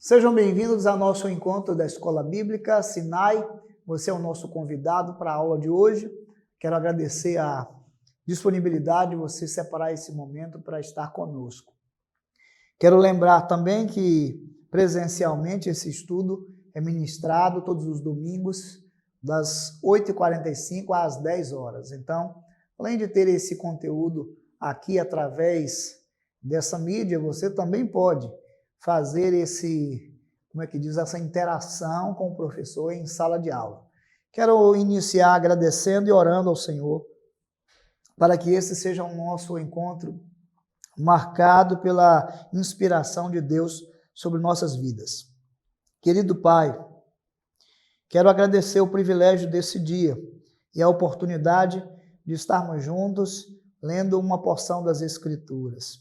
Sejam bem-vindos ao nosso encontro da Escola Bíblica Sinai. Você é o nosso convidado para a aula de hoje. Quero agradecer a disponibilidade de você separar esse momento para estar conosco. Quero lembrar também que presencialmente esse estudo é ministrado todos os domingos, das 8h45 às 10 horas. Então, além de ter esse conteúdo aqui através dessa mídia, você também pode fazer essa interação com o professor em sala de aula. Quero iniciar agradecendo e orando ao Senhor para que esse seja o nosso encontro marcado pela inspiração de Deus sobre nossas vidas. Querido Pai, quero agradecer o privilégio desse dia e a oportunidade de estarmos juntos lendo uma porção das Escrituras.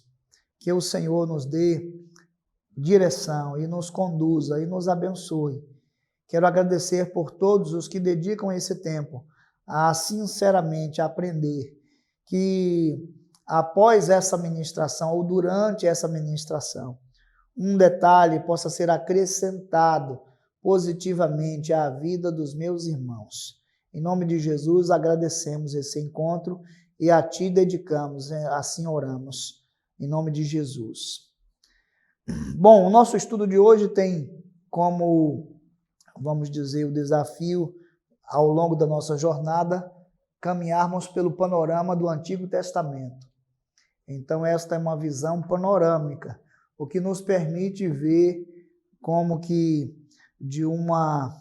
Que o Senhor nos dê direção e nos conduza e nos abençoe. Quero agradecer por todos os que dedicam esse tempo a sinceramente aprender, que após essa ministração ou durante essa ministração, um detalhe possa ser acrescentado positivamente à vida dos meus irmãos. Em nome de Jesus, agradecemos esse encontro e a Ti dedicamos, assim oramos, em nome de Jesus. Bom, o nosso estudo de hoje tem como, vamos dizer, o desafio ao longo da nossa jornada, caminharmos pelo panorama do Antigo Testamento. Então, esta é uma visão panorâmica, o que nos permite ver como que de uma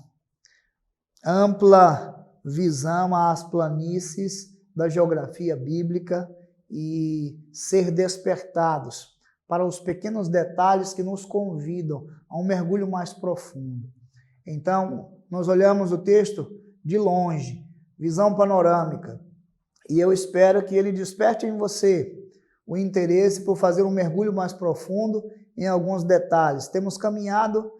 ampla visão às planícies da geografia bíblica e ser despertados para os pequenos detalhes que nos convidam a um mergulho mais profundo. Então, nós olhamos o texto de longe, visão panorâmica, e eu espero que ele desperte em você o interesse por fazer um mergulho mais profundo em alguns detalhes. Temos caminhado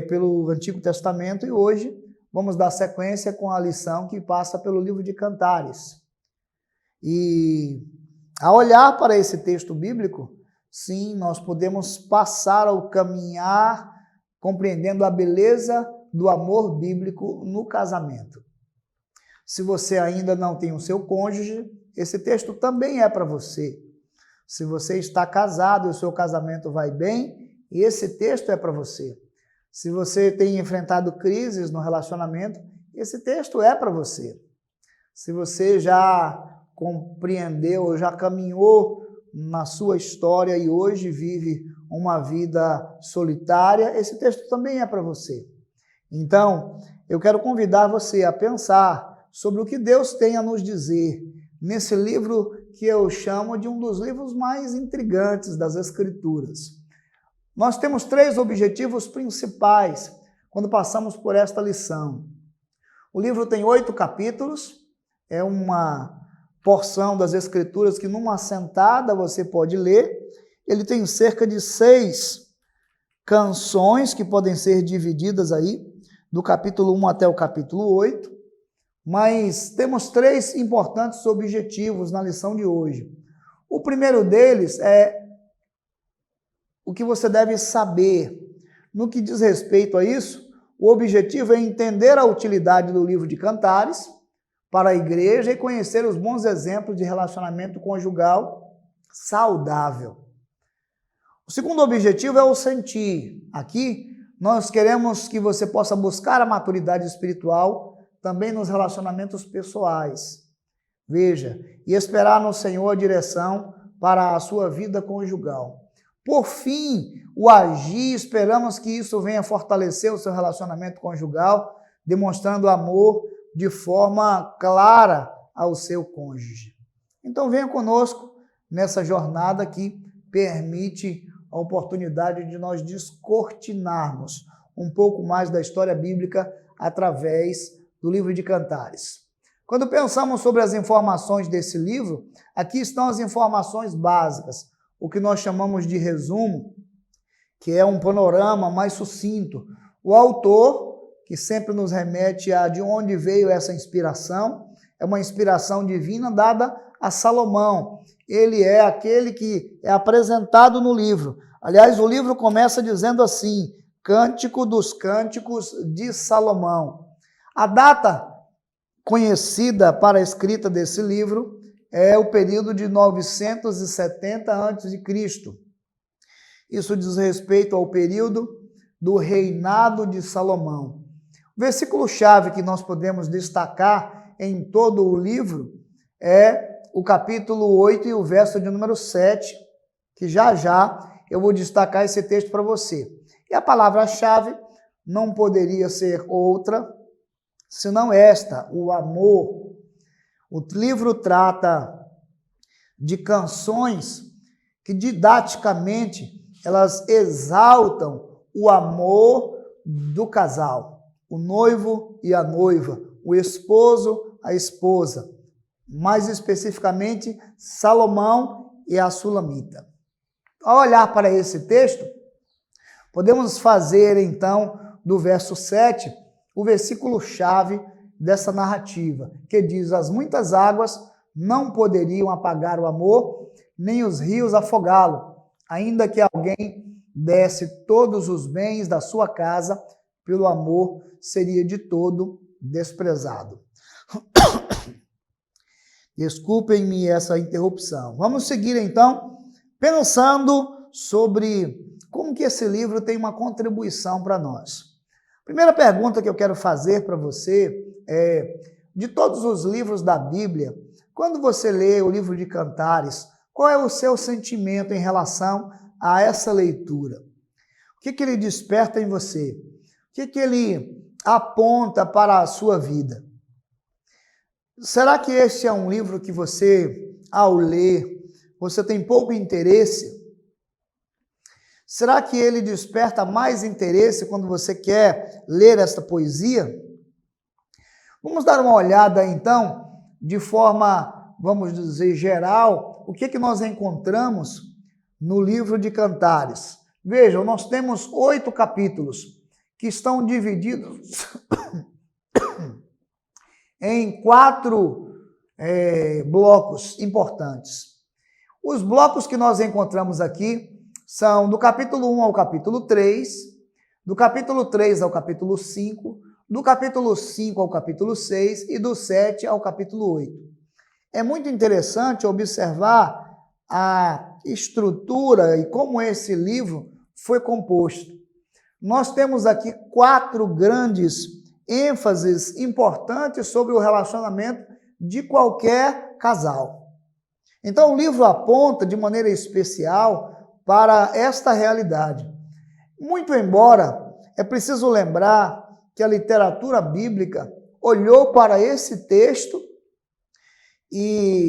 pelo Antigo Testamento e hoje vamos dar sequência com a lição que passa pelo livro de Cantares. E ao olhar para esse texto bíblico, sim, nós podemos passar ao caminhar compreendendo a beleza do amor bíblico no casamento. Se você ainda não tem o seu cônjuge, esse texto também é para você. Se você está casado e o seu casamento vai bem, esse texto é para você. Se você tem enfrentado crises no relacionamento, esse texto é para você. Se você já compreendeu, já caminhou na sua história e hoje vive uma vida solitária, esse texto também é para você. Então, eu quero convidar você a pensar sobre o que Deus tem a nos dizer nesse livro que eu chamo de um dos livros mais intrigantes das Escrituras. Nós temos 3 objetivos principais quando passamos por esta lição. O livro tem 8 capítulos, é uma porção das Escrituras que numa sentada você pode ler. Ele tem cerca de 6 canções que podem ser divididas aí, do capítulo 1 até o capítulo 8, mas temos 3 importantes objetivos na lição de hoje. O primeiro deles é o que você deve saber. No que diz respeito a isso, o objetivo é entender a utilidade do livro de Cantares para a igreja e conhecer os bons exemplos de relacionamento conjugal saudável. O segundo objetivo é o sentir. Aqui, nós queremos que você possa buscar a maturidade espiritual também nos relacionamentos pessoais. Veja, e esperar no Senhor a direção para a sua vida conjugal. Por fim, o agir, esperamos que isso venha fortalecer o seu relacionamento conjugal, demonstrando amor de forma clara ao seu cônjuge. Então venha conosco nessa jornada que permite a oportunidade de nós descortinarmos um pouco mais da história bíblica através do livro de Cantares. Quando pensamos sobre as informações desse livro, aqui estão as informações básicas, o que nós chamamos de resumo, que é um panorama mais sucinto. O autor, que sempre nos remete a de onde veio essa inspiração, é uma inspiração divina dada a Salomão. Ele é aquele que é apresentado no livro. Aliás, o livro começa dizendo assim: Cântico dos Cânticos de Salomão. A data conhecida para a escrita desse livro é o período de 970 a.C. Isso diz respeito ao período do reinado de Salomão. O versículo-chave que nós podemos destacar em todo o livro é o capítulo 8 e o verso de número 7, que já eu vou destacar esse texto para você. E a palavra-chave não poderia ser outra, senão esta, o amor. O livro trata de canções que didaticamente elas exaltam o amor do casal, o noivo e a noiva, o esposo, a esposa, mais especificamente Salomão e a Sulamita. Ao olhar para esse texto, podemos fazer então do verso 7 o versículo-chave dessa narrativa, que diz: as muitas águas não poderiam apagar o amor, nem os rios afogá-lo, ainda que alguém desse todos os bens da sua casa, pelo amor seria de todo desprezado. Desculpem-me essa interrupção. Vamos seguir então, pensando sobre como que esse livro tem uma contribuição para nós. Primeira pergunta que eu quero fazer para você é: de todos os livros da Bíblia, quando você lê o livro de Cantares, qual é o seu sentimento em relação a essa leitura? O que ele desperta em você? O que ele aponta para a sua vida? Será que este é um livro que você, ao ler, você tem pouco interesse? Será que ele desperta mais interesse quando você quer ler esta poesia? Vamos dar uma olhada, então, de forma, vamos dizer, geral, o que nós encontramos no livro de Cantares. Vejam, nós temos 8 capítulos que estão divididos em 4 blocos importantes. Os blocos que nós encontramos aqui são do capítulo 1 ao capítulo 3, do capítulo 3 ao capítulo 5, do capítulo 5 ao capítulo 6 e do 7 ao capítulo 8. É muito interessante observar a estrutura e como esse livro foi composto. Nós temos aqui 4 grandes ênfases importantes sobre o relacionamento de qualquer casal. Então o livro aponta de maneira especial para esta realidade. Muito embora, é preciso lembrar que a literatura bíblica olhou para esse texto e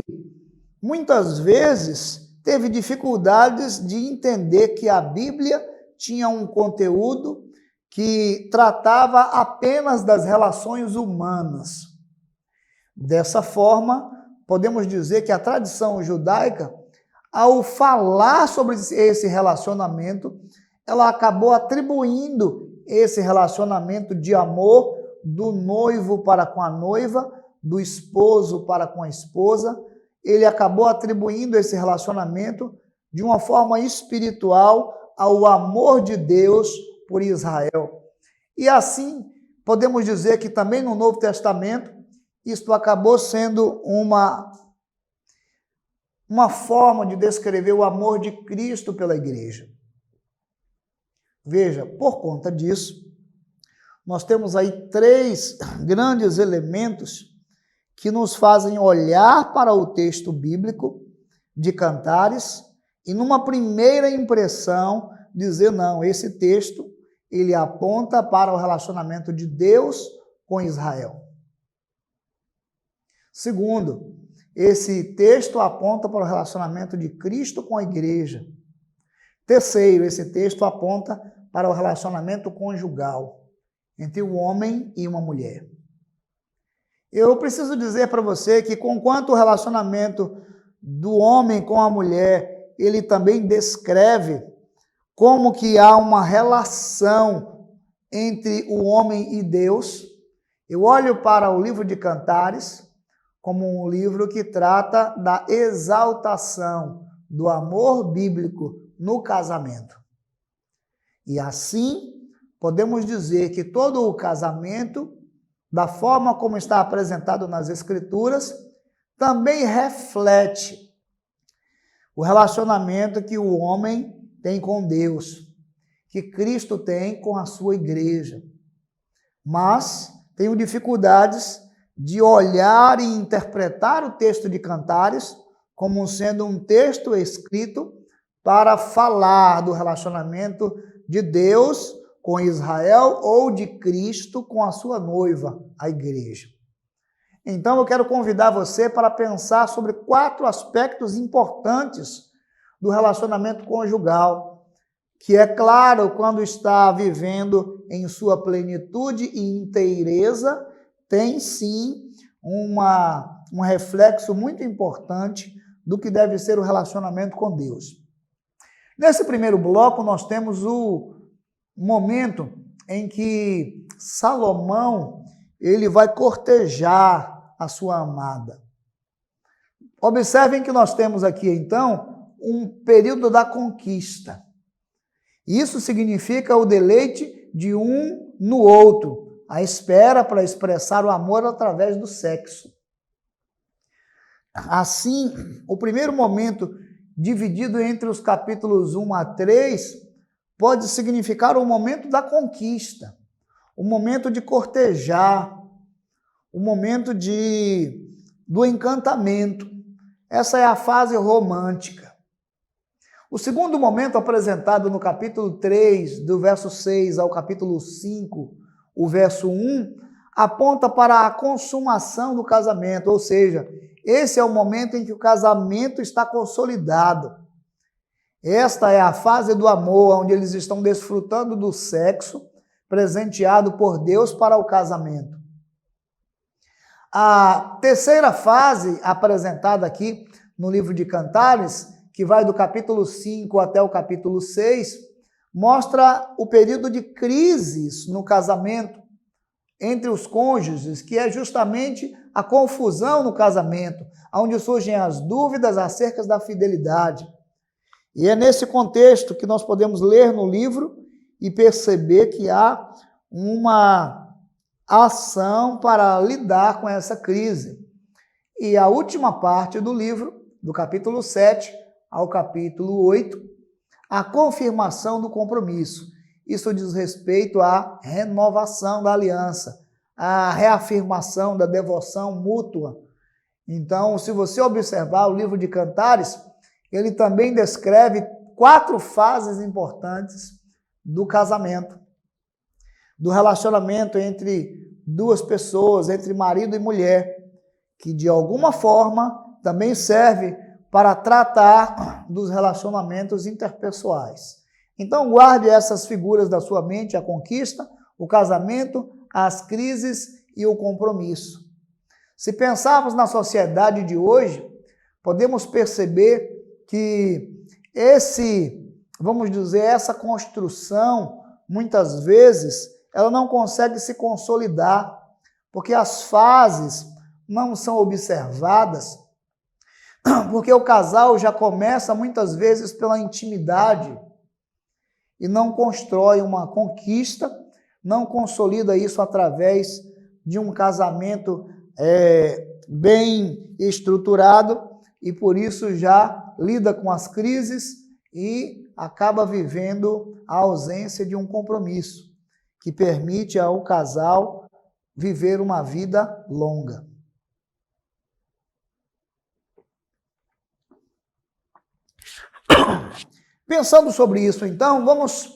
muitas vezes teve dificuldades de entender que a Bíblia tinha um conteúdo que tratava apenas das relações humanas. Dessa forma, podemos dizer que a tradição judaica, ao falar sobre esse relacionamento, ela acabou atribuindo esse relacionamento de amor do noivo para com a noiva, do esposo para com a esposa. Ele acabou atribuindo esse relacionamento de uma forma espiritual ao amor de Deus por Israel. E assim, podemos dizer que também no Novo Testamento, isto acabou sendo uma forma de descrever o amor de Cristo pela igreja. Veja, por conta disso, nós temos aí 3 grandes elementos que nos fazem olhar para o texto bíblico de Cantares e numa primeira impressão dizer: não, esse texto ele aponta para o relacionamento de Deus com Israel. Segundo, esse texto aponta para o relacionamento de Cristo com a igreja. Terceiro, esse texto aponta para o relacionamento conjugal entre um homem e uma mulher. Eu preciso dizer para você que, conquanto o relacionamento do homem com a mulher, ele também descreve como que há uma relação entre o homem e Deus. Eu olho para o livro de Cantares como um livro que trata da exaltação do amor bíblico no casamento. E assim, podemos dizer que todo o casamento, da forma como está apresentado nas Escrituras, também reflete o relacionamento que o homem tem com Deus, que Cristo tem com a sua igreja. Mas tenho dificuldades de olhar e interpretar o texto de Cantares como sendo um texto escrito para falar do relacionamento de Deus com Israel ou de Cristo com a sua noiva, a igreja. Então eu quero convidar você para pensar sobre 4 aspectos importantes do relacionamento conjugal, que é claro, quando está vivendo em sua plenitude e inteireza, tem sim um reflexo muito importante do que deve ser o relacionamento com Deus. Nesse primeiro bloco, nós temos o momento em que Salomão ele vai cortejar a sua amada. Observem que nós temos aqui, então, um período da conquista. Isso significa o deleite de um no outro, a espera para expressar o amor através do sexo. Assim, o primeiro momento, dividido entre os capítulos 1 a 3, pode significar o momento da conquista, o momento de cortejar, o momento do encantamento. Essa é a fase romântica. O segundo momento apresentado no capítulo 3, do verso 6 ao capítulo 5, o verso 1, aponta para a consumação do casamento, ou seja, esse é o momento em que o casamento está consolidado. Esta é a fase do amor, onde eles estão desfrutando do sexo presenteado por Deus para o casamento. A terceira fase apresentada aqui no livro de Cantares, que vai do capítulo 5 até o capítulo 6, mostra o período de crises no casamento entre os cônjuges, que é justamente a confusão no casamento, onde surgem as dúvidas acerca da fidelidade. E é nesse contexto que nós podemos ler no livro e perceber que há uma ação para lidar com essa crise. E a última parte do livro, do capítulo 7 ao capítulo 8, a confirmação do compromisso. Isso diz respeito à renovação da aliança, à reafirmação da devoção mútua. Então, se você observar o livro de Cantares, ele também descreve 4 fases importantes do casamento, do relacionamento entre duas pessoas, entre marido e mulher, que de alguma forma também serve para tratar dos relacionamentos interpessoais. Então, guarde essas figuras da sua mente: a conquista, o casamento, as crises e o compromisso. Se pensarmos na sociedade de hoje, podemos perceber que essa construção, muitas vezes, ela não consegue se consolidar, porque as fases não são observadas, porque o casal já começa muitas vezes pela intimidade e não constrói uma conquista, não consolida isso através de um casamento bem estruturado, e por isso já lida com as crises e acaba vivendo a ausência de um compromisso que permite ao casal viver uma vida longa. Pensando sobre isso, então, vamos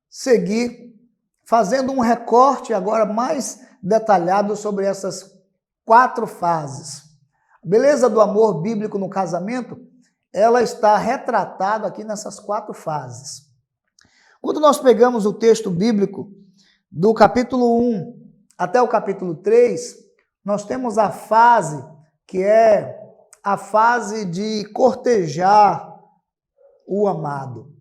seguir fazendo um recorte agora mais detalhado sobre essas 4 fases. A beleza do amor bíblico no casamento, ela está retratada aqui nessas 4 fases. Quando nós pegamos o texto bíblico do capítulo 1 até o capítulo 3, nós temos a fase que é a fase de cortejar o amado,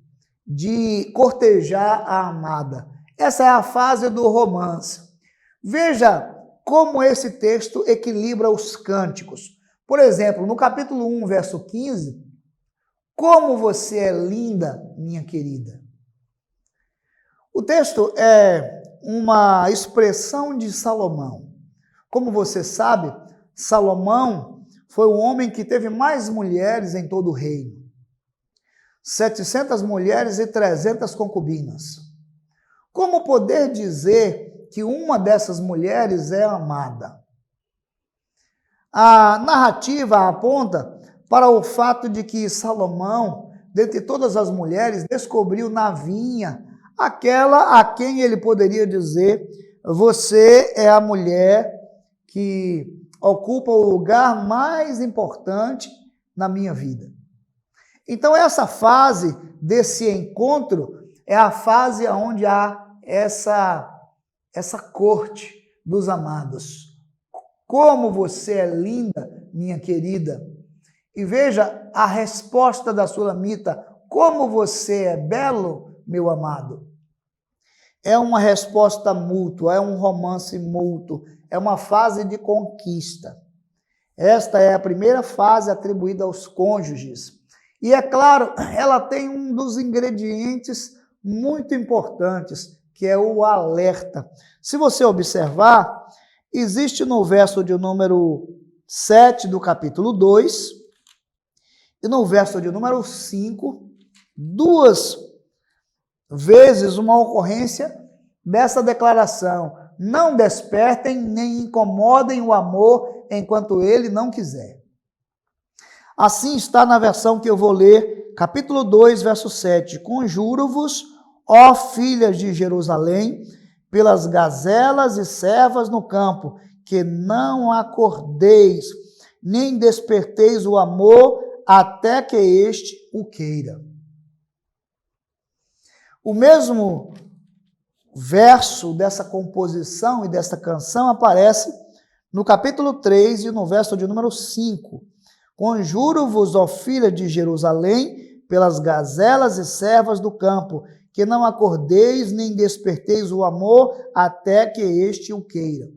de cortejar a amada. Essa é a fase do romance. Veja como esse texto equilibra os cânticos. Por exemplo, no capítulo 1, verso 15, como você é linda, minha querida. O texto é uma expressão de Salomão. Como você sabe, Salomão foi o homem que teve mais mulheres em todo o reino. 700 mulheres e 300 concubinas. Como poder dizer que uma dessas mulheres é amada? A narrativa aponta para o fato de que Salomão, dentre todas as mulheres, descobriu na vinha aquela a quem ele poderia dizer: você é a mulher que ocupa o lugar mais importante na minha vida. Então essa fase desse encontro é a fase onde há essa corte dos amados. Como você é linda, minha querida. E veja a resposta da Sulamita: como você é belo, meu amado. É uma resposta mútua, é um romance mútuo, é uma fase de conquista. Esta é a primeira fase atribuída aos cônjuges. E é claro, ela tem um dos ingredientes muito importantes, que é o alerta. Se você observar, existe no verso de número 7 do capítulo 2 e no verso de número 5, duas vezes uma ocorrência dessa declaração: não despertem nem incomodem o amor enquanto ele não quiser. Assim está na versão que eu vou ler, capítulo 2, verso 7. Conjuro-vos, ó filhas de Jerusalém, pelas gazelas e servas no campo, que não acordeis, nem desperteis o amor, até que este o queira. O mesmo verso dessa composição e dessa canção aparece no capítulo 3 e no verso de número 5. Conjuro-vos, ó filha de Jerusalém, pelas gazelas e servas do campo, que não acordeis nem desperteis o amor até que este o queira.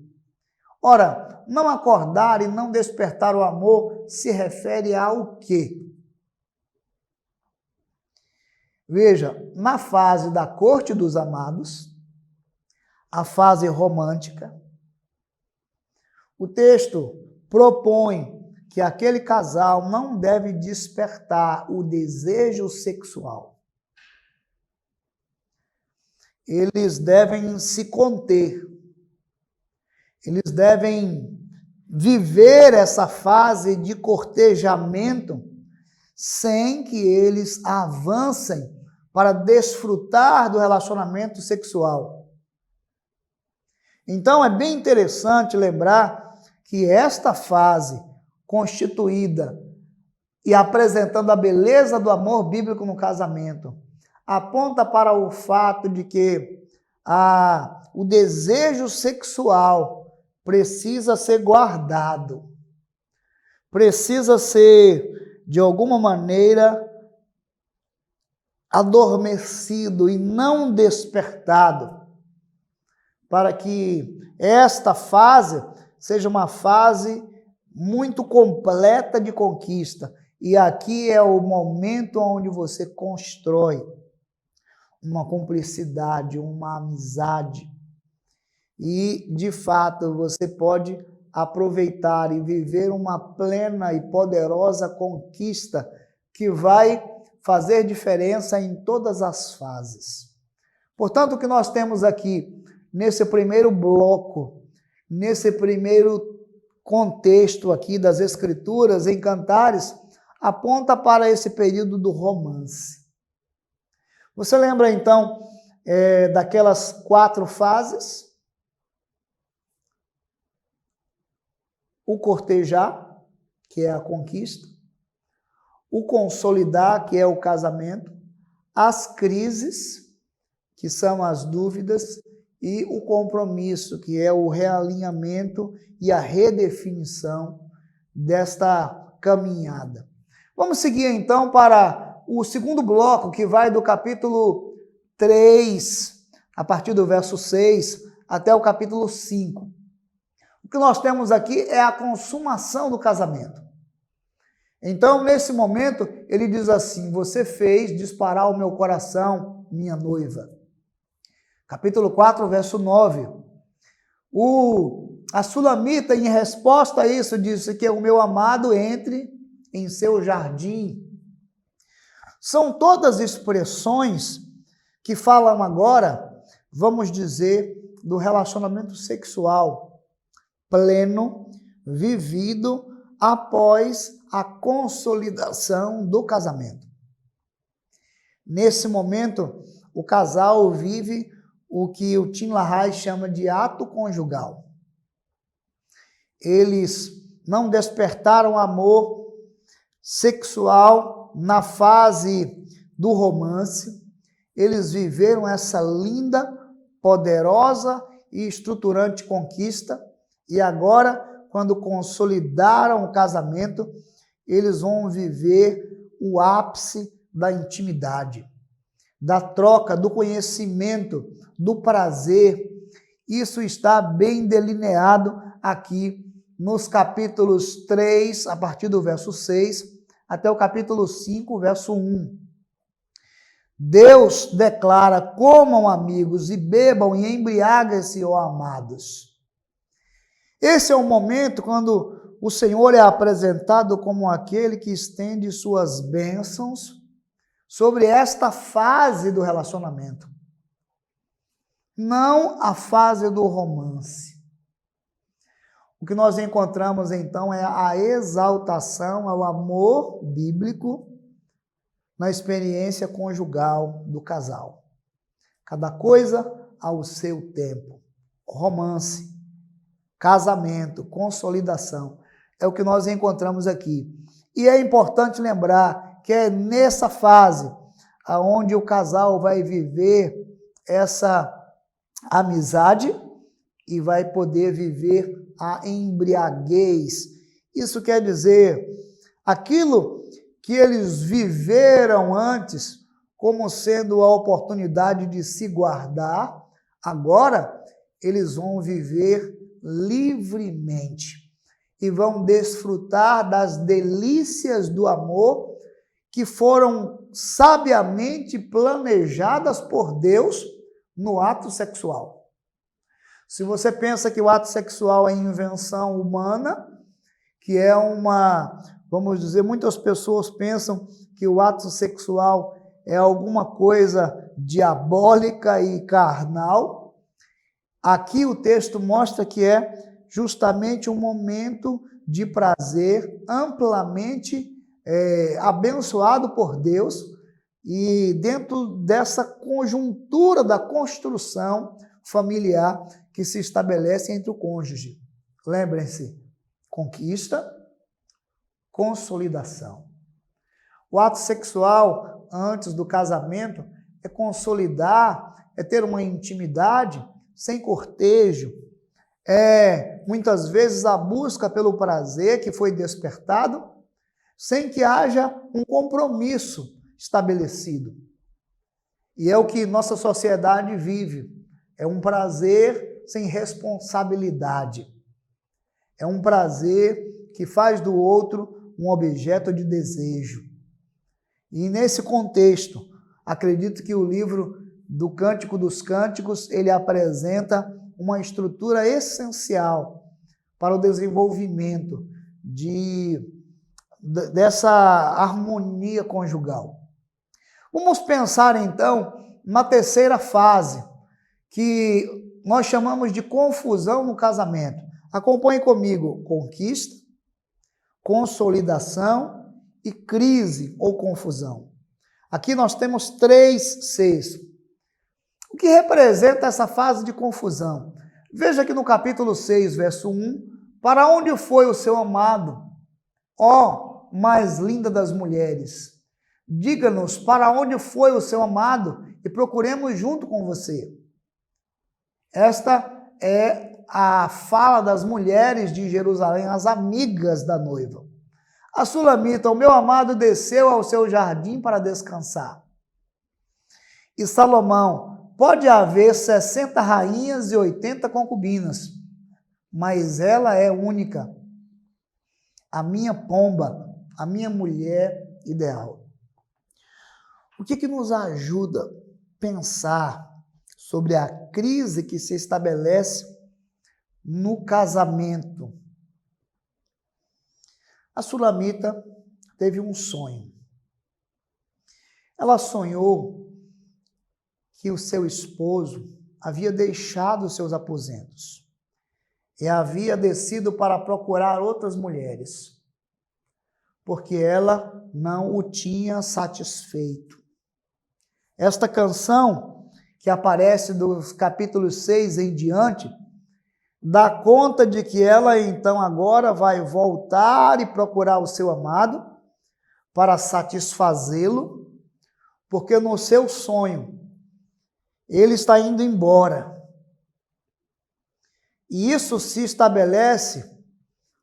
Ora, não acordar e não despertar o amor se refere ao quê? Veja, na fase da corte dos amados, a fase romântica, o texto propõe que aquele casal não deve despertar o desejo sexual. Eles devem se conter. Eles devem viver essa fase de cortejamento sem que eles avancem para desfrutar do relacionamento sexual. Então é bem interessante lembrar que esta fase constituída e apresentando a beleza do amor bíblico no casamento aponta para o fato de que o desejo sexual precisa ser guardado, precisa ser, de alguma maneira, adormecido e não despertado, para que esta fase seja uma fase muito completa de conquista. E aqui é o momento onde você constrói uma cumplicidade, uma amizade. E, de fato, você pode aproveitar e viver uma plena e poderosa conquista que vai fazer diferença em todas as fases. Portanto, o que nós temos aqui, nesse primeiro bloco, nesse primeiro contexto aqui das Escrituras, em Cantares, aponta para esse período do romance. Você lembra, então, daquelas 4 fases? O cortejar, que é a conquista, o consolidar, que é o casamento, as crises, que são as dúvidas, e o compromisso, que é o realinhamento e a redefinição desta caminhada. Vamos seguir então para o segundo bloco, que vai do capítulo 3, a partir do verso 6, até o capítulo 5. O que nós temos aqui é a consumação do casamento. Então, nesse momento, ele diz assim: você fez disparar o meu coração, minha noiva. Capítulo 4, verso 9. A Sulamita, em resposta a isso, disse que o meu amado entre em seu jardim. São todas expressões que falam agora, vamos dizer, do relacionamento sexual pleno, vivido após a consolidação do casamento. Nesse momento, o casal vive o que o Tim LaHaye chama de ato conjugal. Eles não despertaram amor sexual na fase do romance, eles viveram essa linda, poderosa e estruturante conquista, e agora, quando consolidaram o casamento, eles vão viver o ápice da intimidade, da troca, do conhecimento, do prazer. Isso está bem delineado aqui nos capítulos 3, a partir do verso 6, até o capítulo 5, verso 1. Deus declara: comam, amigos, e bebam, e embriaguem-se, ó amados. Esse é o momento quando o Senhor é apresentado como aquele que estende suas bênçãos sobre esta fase do relacionamento. Não a fase do romance. O que nós encontramos então é a exaltação ao amor bíblico na experiência conjugal do casal. Cada coisa ao seu tempo. Romance, casamento, consolidação, é o que nós encontramos aqui. E é importante lembrar que é nessa fase aonde o casal vai viver essa amizade e vai poder viver a embriaguez. Isso quer dizer, aquilo que eles viveram antes como sendo a oportunidade de se guardar, agora eles vão viver livremente e vão desfrutar das delícias do amor que foram sabiamente planejadas por Deus no ato sexual. Se você pensa que o ato sexual é invenção humana, que é vamos dizer, muitas pessoas pensam que o ato sexual é alguma coisa diabólica e carnal. Aqui o texto mostra que é justamente um momento de prazer amplamente abençoado por Deus, e dentro dessa conjuntura da construção familiar que se estabelece entre o cônjuge. Lembrem-se, conquista, consolidação. O ato sexual antes do casamento é consolidar, é ter uma intimidade sem cortejo, muitas vezes a busca pelo prazer que foi despertado, sem que haja um compromisso estabelecido. E é o que nossa sociedade vive. É um prazer sem responsabilidade. É um prazer que faz do outro um objeto de desejo. E nesse contexto, acredito que o livro do Cântico dos Cânticos, ele apresenta uma estrutura essencial para o desenvolvimento dessa harmonia conjugal. Vamos pensar então na terceira fase, que nós chamamos de confusão no casamento. Acompanhe comigo: conquista, consolidação e crise ou confusão. Aqui nós temos 3 Cs. O que representa essa fase de confusão? Veja que no capítulo 6, verso 1, para onde foi o seu amado, ó mais linda das mulheres? Diga-nos para onde foi o seu amado e procuremos junto com você. Esta é a fala das mulheres de Jerusalém, as amigas da noiva. A Sulamita: o meu amado desceu ao seu jardim para descansar. E Salomão: pode haver 60 rainhas e 80 concubinas, mas ela é única, a minha pomba, a minha mulher ideal. O que nos ajuda a pensar sobre a crise que se estabelece no casamento. A Sulamita teve um sonho. Ela sonhou que o seu esposo havia deixado os seus aposentos e havia descido para procurar outras mulheres, porque ela não o tinha satisfeito. Esta canção, que aparece dos capítulos 6 em diante, dá conta de que ela então agora vai voltar e procurar o seu amado para satisfazê-lo, porque no seu sonho ele está indo embora. E isso se estabelece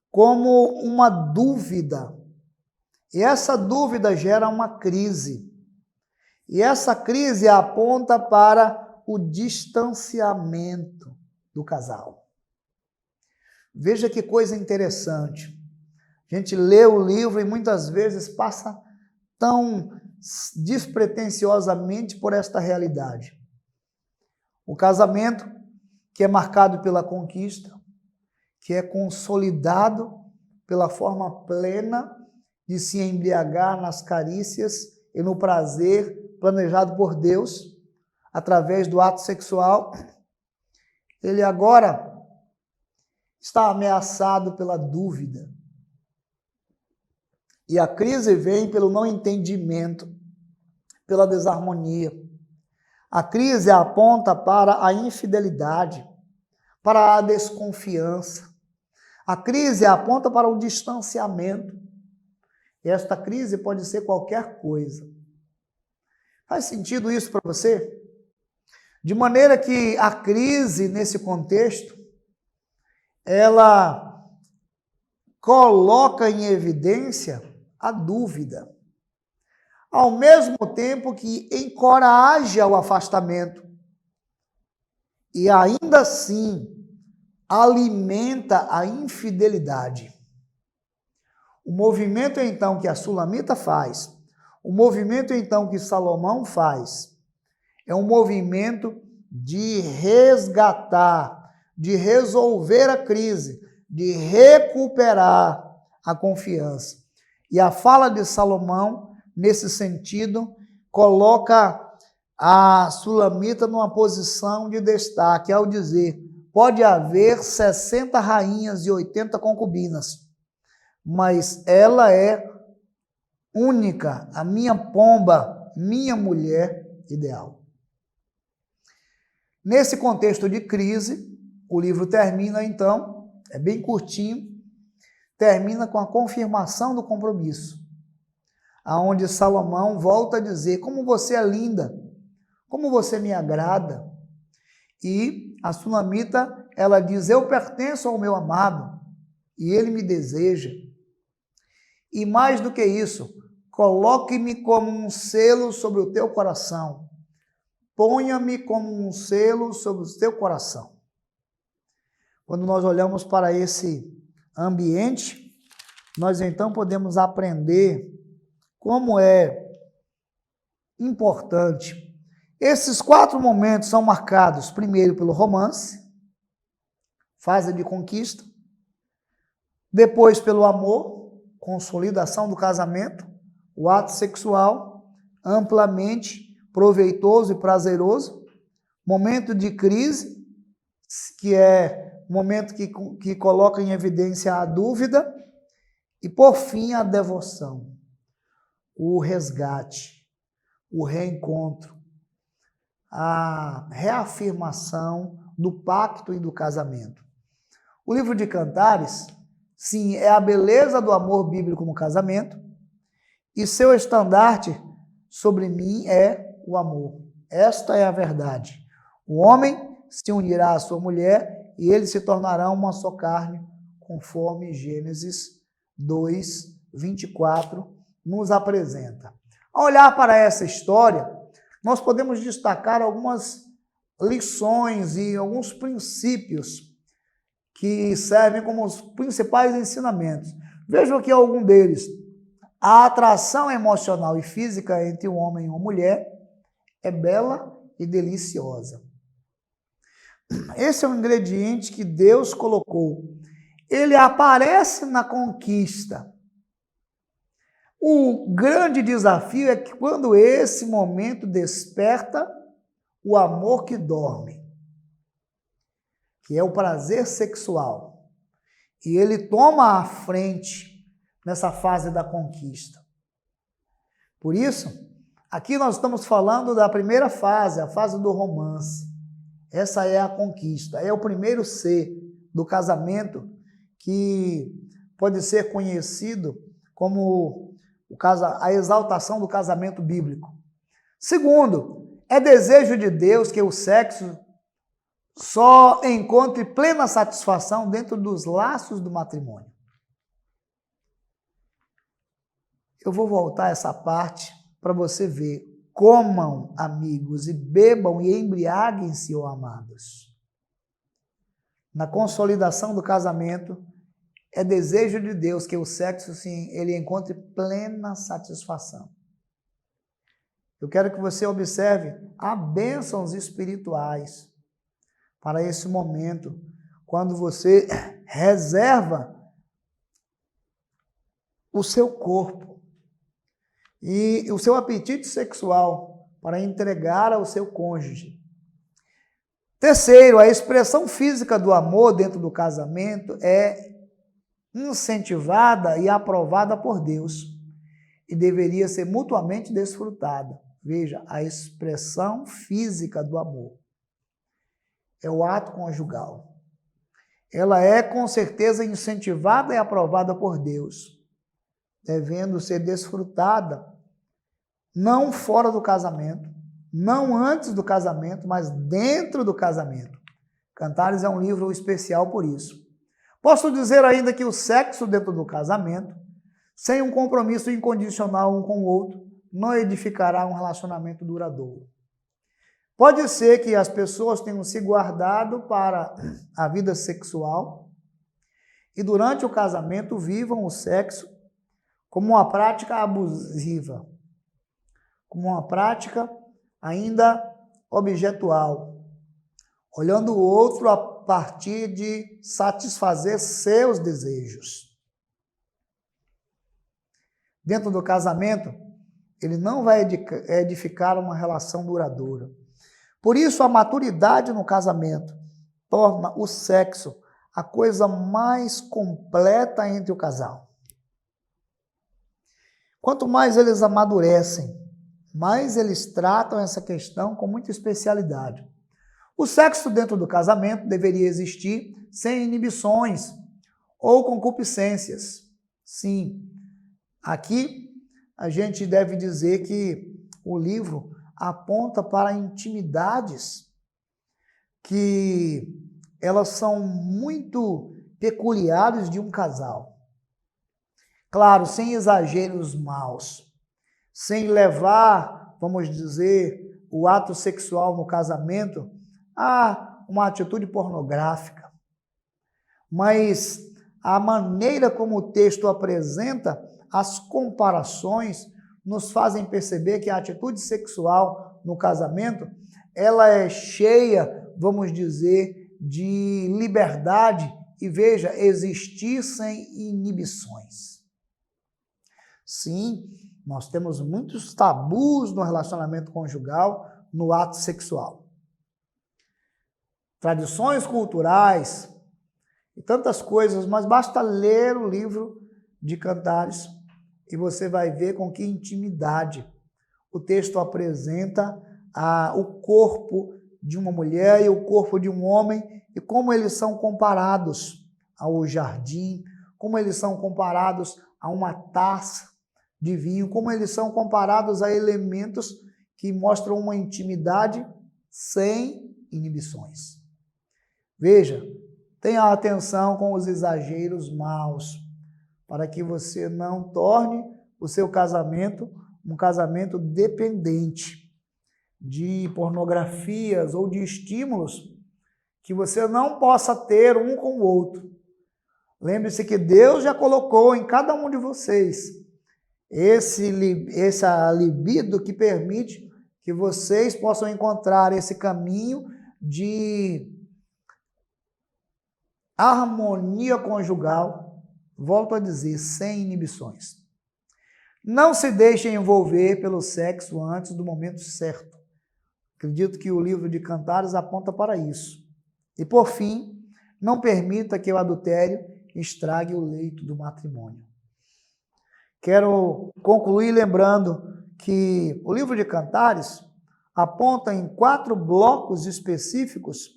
como uma dúvida. E essa dúvida gera uma crise. E essa crise aponta para o distanciamento do casal. Veja que coisa interessante. A gente lê o livro e muitas vezes passa tão despretensiosamente por esta realidade. O casamento, que é marcado pela conquista, que é consolidado pela forma plena de se embriagar nas carícias e no prazer planejado por Deus, através do ato sexual, ele agora está ameaçado pela dúvida. E a crise vem pelo não entendimento, pela desarmonia. A crise aponta para a infidelidade, para a desconfiança. A crise aponta para o distanciamento. E esta crise pode ser qualquer coisa. Faz sentido isso para você? De maneira que a crise, nesse contexto, ela coloca em evidência a dúvida, ao mesmo tempo que encoraja o afastamento e ainda assim alimenta a infidelidade. O movimento então que a Sulamita faz, o movimento então que Salomão faz, é um movimento de resgatar, de resolver a crise, de recuperar a confiança. E a fala de Salomão, nesse sentido, coloca a Sulamita numa posição de destaque, ao dizer: pode haver 60 rainhas e 80 concubinas, mas ela é única, a minha pomba, minha mulher ideal. Nesse contexto de crise, o livro termina então, é bem curtinho, termina com a confirmação do compromisso, aonde Salomão volta a dizer: como você é linda, como você me agrada. E a Sulamita, ela diz: eu pertenço ao meu amado e ele me deseja. E mais do que isso, coloque-me como um selo sobre o teu coração. Ponha-me como um selo sobre o teu coração. Quando nós olhamos para esse ambiente, nós então podemos aprender como é importante. Esses 4 momentos são marcados, primeiro, pelo romance, fase de conquista, depois pelo amor, consolidação do casamento, o ato sexual, amplamente proveitoso e prazeroso, momento de crise, que é momento que coloca em evidência a dúvida, e por fim a devoção, o resgate, o reencontro, a reafirmação do pacto e do casamento. O livro de Cantares, sim, é a beleza do amor bíblico no casamento, e seu estandarte sobre mim é o amor. Esta é a verdade. O homem se unirá à sua mulher e eles se tornarão uma só carne, conforme Gênesis 2, 24 nos apresenta. Ao olhar para essa história, nós podemos destacar algumas lições e alguns princípios que servem como os principais ensinamentos. Vejam aqui algum deles. A atração emocional e física entre um homem e uma mulher é bela e deliciosa. Esse é um ingrediente que Deus colocou. Ele aparece na conquista. O grande desafio é que quando esse momento desperta o amor que dorme, que é o prazer sexual, e ele toma a frente nessa fase da conquista. Por isso, aqui nós estamos falando da primeira fase, a fase do romance. Essa é a conquista, é o primeiro C do casamento, que pode ser conhecido como a exaltação do casamento bíblico. Segundo, é desejo de Deus que o sexo só encontre plena satisfação dentro dos laços do matrimônio. Eu vou voltar a essa parte para você ver. Comam, amigos, e bebam e embriaguem-se, ó amados. Na consolidação do casamento, é desejo de Deus que o sexo, sim, ele encontre plena satisfação. Eu quero que você observe há bênçãos espirituais para esse momento, quando você reserva o seu corpo e o seu apetite sexual para entregar ao seu cônjuge. Terceiro, a expressão física do amor dentro do casamento é incentivada e aprovada por Deus e deveria ser mutuamente desfrutada. Veja, a expressão física do amor é o ato conjugal. Ela é com certeza incentivada e aprovada por Deus, devendo ser desfrutada não fora do casamento, não antes do casamento, mas dentro do casamento. Cantares é um livro especial por isso. Posso dizer ainda que o sexo dentro do casamento, sem um compromisso incondicional um com o outro, não edificará um relacionamento duradouro. Pode ser que as pessoas tenham se guardado para a vida sexual e durante o casamento vivam o sexo como uma prática abusiva, como uma prática ainda objetual, olhando o outro a partir de satisfazer seus desejos. Dentro do casamento, ele não vai edificar uma relação duradoura. Por isso, a maturidade no casamento torna o sexo a coisa mais completa entre o casal. Quanto mais eles amadurecem, mais eles tratam essa questão com muita especialidade. O sexo dentro do casamento deveria existir sem inibições ou concupiscências. Sim, aqui a gente deve dizer que o livro aponta para intimidades que elas são muito peculiares de um casal. Claro, sem exageros maus, sem levar, vamos dizer, o ato sexual no casamento a uma atitude pornográfica. Mas a maneira como o texto apresenta as comparações nos fazem perceber que a atitude sexual no casamento, ela é cheia, vamos dizer, de liberdade e, veja, existir sem inibições. Sim, nós temos muitos tabus no relacionamento conjugal, no ato sexual. Tradições culturais e tantas coisas, mas basta ler o livro de Cantares e você vai ver com que intimidade o texto apresenta o corpo de uma mulher e o corpo de um homem e como eles são comparados ao jardim, como eles são comparados a uma taça de vinho, como eles são comparados a elementos que mostram uma intimidade sem inibições. Veja, tenha atenção com os exageros maus, para que você não torne o seu casamento um casamento dependente de pornografias ou de estímulos que você não possa ter um com o outro. Lembre-se que Deus já colocou em cada um de vocês essa libido que permite que vocês possam encontrar esse caminho de harmonia conjugal, volto a dizer, sem inibições. Não se deixe envolver pelo sexo antes do momento certo. Acredito que o livro de Cantares aponta para isso. E por fim, não permita que o adultério estrague o leito do matrimônio. Quero concluir lembrando que o livro de Cantares aponta em 4 blocos específicos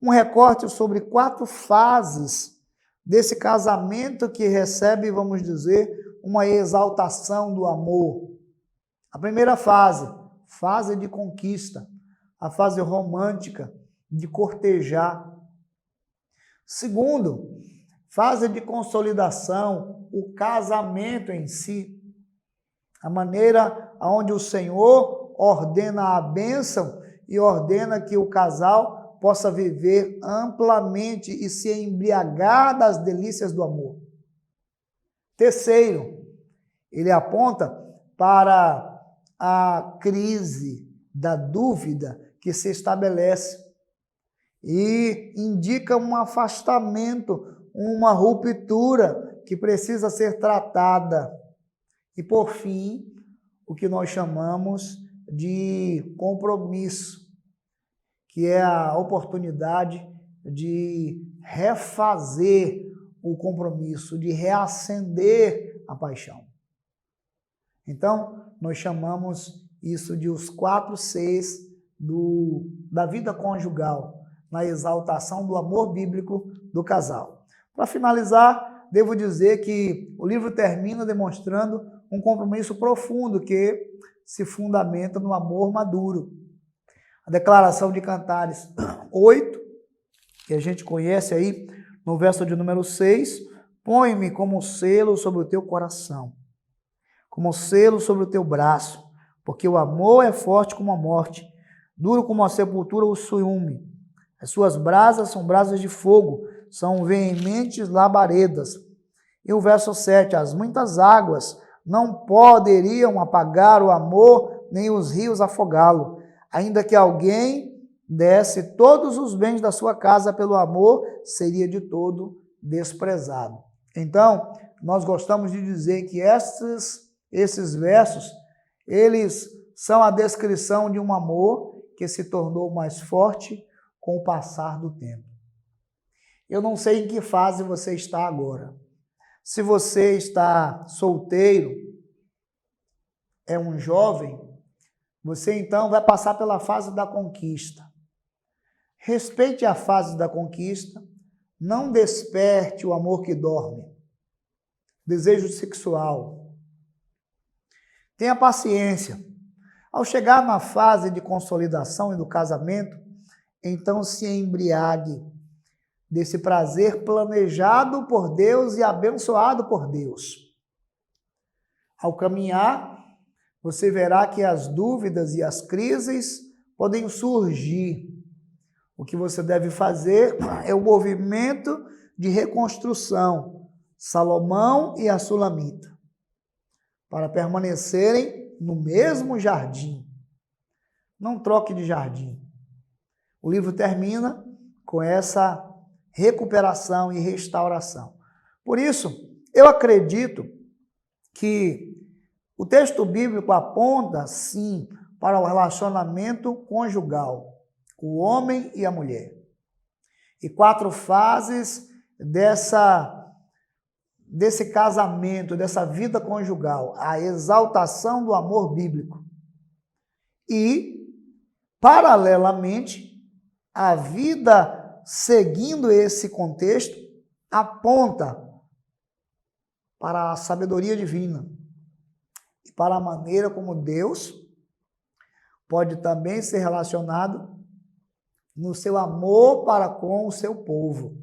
um recorte sobre 4 fases desse casamento que recebe, vamos dizer, uma exaltação do amor. A primeira fase, fase de conquista, a fase romântica, de cortejar. Segundo, fase de consolidação, o casamento em si, a maneira onde o Senhor ordena a bênção e ordena que o casal possa viver amplamente e se embriagar das delícias do amor. Terceiro, ele aponta para a crise da dúvida que se estabelece e indica um afastamento, uma ruptura que precisa ser tratada. E, por fim, o que nós chamamos de compromisso, que é a oportunidade de refazer o compromisso, de reacender a paixão. Então, nós chamamos isso de os 4 Cs da vida conjugal, na exaltação do amor bíblico do casal. Para finalizar, devo dizer que o livro termina demonstrando um compromisso profundo que se fundamenta no amor maduro. A declaração de Cantares 8, que a gente conhece aí no verso de número 6, põe-me como selo sobre o teu coração, como selo sobre o teu braço, porque o amor é forte como a morte, duro como a sepultura o ciúme. As suas brasas são brasas de fogo, são veementes labaredas. E o verso 7, as muitas águas não poderiam apagar o amor, nem os rios afogá-lo. Ainda que alguém desse todos os bens da sua casa pelo amor, seria de todo desprezado. Então, nós gostamos de dizer que esses versos, eles são a descrição de um amor que se tornou mais forte com o passar do tempo. Eu não sei em que fase você está agora. Se você está solteiro, é um jovem, você então vai passar pela fase da conquista. Respeite a fase da conquista, não desperte o amor que dorme. Desejo sexual. Tenha paciência. Ao chegar na fase de consolidação e do casamento, então se embriague desse prazer planejado por Deus e abençoado por Deus. Ao caminhar, você verá que as dúvidas e as crises podem surgir. O que você deve fazer é o movimento de reconstrução, Salomão e a Sulamita, para permanecerem no mesmo jardim. Não troque de jardim. O livro termina com essa recuperação e restauração. Por isso, eu acredito que o texto bíblico aponta, sim, para o relacionamento conjugal, o homem e a mulher. E 4 fases desse casamento, dessa vida conjugal, a exaltação do amor bíblico. E, paralelamente, a vida seguindo esse contexto aponta para a sabedoria divina e para a maneira como Deus pode também ser relacionado no seu amor para com o seu povo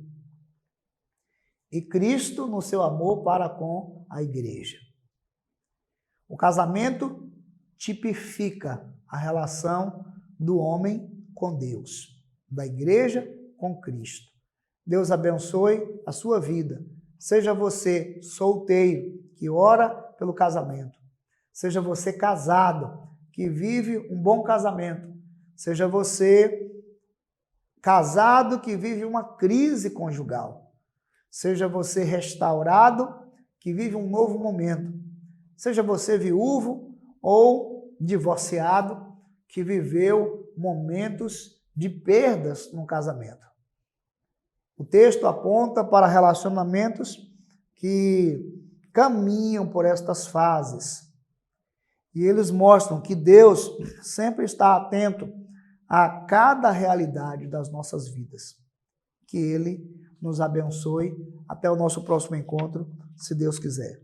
e Cristo no seu amor para com a igreja. O casamento tipifica a relação do homem com Deus, da igreja com Cristo. Deus abençoe a sua vida. Seja você solteiro, que ora pelo casamento. Seja você casado, que vive um bom casamento. Seja você casado, que vive uma crise conjugal. Seja você restaurado, que vive um novo momento. Seja você viúvo ou divorciado, que viveu momentos de perdas no casamento. O texto aponta para relacionamentos que caminham por estas fases. E eles mostram que Deus sempre está atento a cada realidade das nossas vidas. Que Ele nos abençoe. Até o nosso próximo encontro, se Deus quiser.